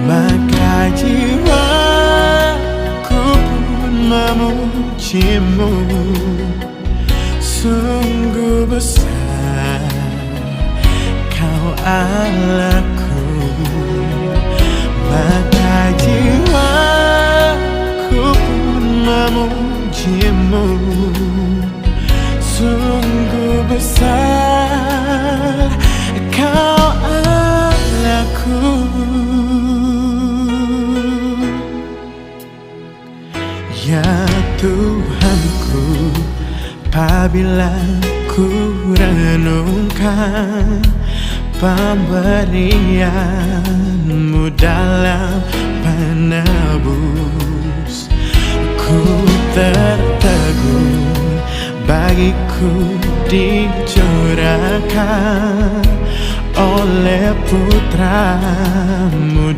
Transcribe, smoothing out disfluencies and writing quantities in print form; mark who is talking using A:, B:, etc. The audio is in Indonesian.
A: maka jiwaku pun memujimu. Sungguh besar Kau Allahku, maka jiwaku pun memujimu. Sungguh besar Kau Allahku. Ya Tuhanku, apabila ku renungkan pemberian-Mu dalam penebus, ku tertegun bagiku dicurahkan oleh putra-Mu.